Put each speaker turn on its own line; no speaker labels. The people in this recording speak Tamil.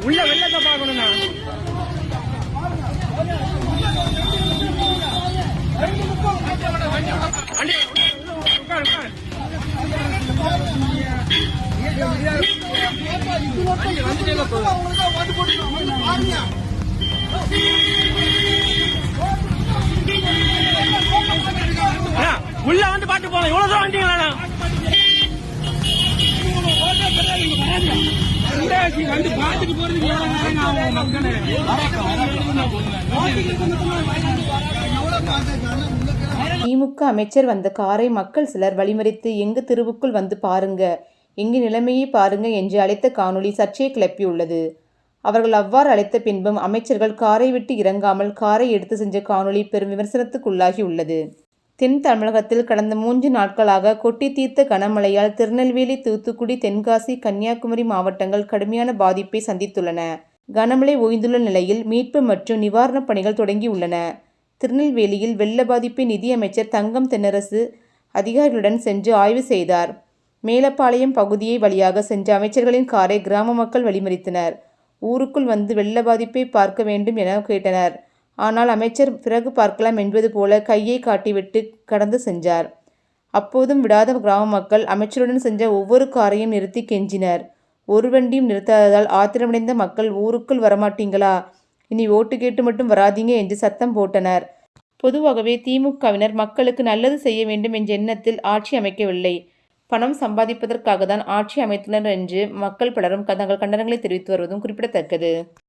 உள்ள வெள்ளத்தை பார்க்கணும்ண்ணா. உள்ள வந்து பாட்டு போலாம். இவ்வளவு தூரம் வந்தீங்களா? வந்து பாத்துட்டு போறதுக்கு
திமுக அமைச்சர் வந்த காரை மக்கள் சிலர் வழிமறித்து எங்கு தெருவுக்குள் வந்து பாருங்க, எங்கு நிலைமையை பாருங்க என்று அழைத்த காணொளி சர்ச்சையை கிளப்பியுள்ளது. அவர்கள் அவ்வாறு அழைத்த பின்பும் அமைச்சர்கள் காரை விட்டு இறங்காமல் காரை எடுத்து சென்ற காணொளி பெரும் விமர்சனத்துக்குள்ளாகி உள்ளது. தென் தமிழகத்தில் கடந்த 3 நாட்களாக கொட்டி தீர்த்த கனமழையால் திருநெல்வேலி, தூத்துக்குடி, தென்காசி, கன்னியாகுமரி மாவட்டங்கள் கடுமையான பாதிப்பை சந்தித்துள்ளன. கனமழை ஓய்ந்துள்ள நிலையில் மீட்பு மற்றும் நிவாரணப் பணிகள் தொடங்கியுள்ளன. திருநெல்வேலியில் வெள்ள பாதிப்பை நிதியமைச்சர் தங்கம் தென்னரசு அதிகாரிகளுடன் சென்று ஆய்வு செய்தார். மேலப்பாளையம் பகுதியை வழியாக சென்ற அமைச்சர்களின் காரை கிராம மக்கள் வழிமறித்தனர். ஊருக்குள் வந்து வெள்ள பாதிப்பை பார்க்க வேண்டும் என கேட்டனர். ஆனால் அமைச்சர் பிறகு பார்க்கலாம் என்பது போல கையை காட்டிவிட்டு கடந்து சென்றார். அப்போதும் விடாத கிராம மக்கள் அமைச்சருடன் சென்ற ஒவ்வொரு காரையும் நிறுத்தி கெஞ்சினர். ஒரு வண்டியும் நிறுத்தாததால் ஆத்திரமடைந்த மக்கள் ஊருக்குள் வரமாட்டீங்களா, இனி ஓட்டு கேட்டு மட்டும் வராதீங்க என்று சத்தம் போட்டனர். பொதுவாகவே திமுகவினர் மக்களுக்கு நல்லது செய்ய வேண்டும் என்ற எண்ணத்தில் ஆட்சி அமைக்கவில்லை, பணம் சம்பாதிப்பதற்காக தான் ஆட்சி அமைத்துள்ளனர் என்று மக்கள் பலரும் தங்கள் கண்டனங்களை தெரிவித்து வருவதும் குறிப்பிடத்தக்கது.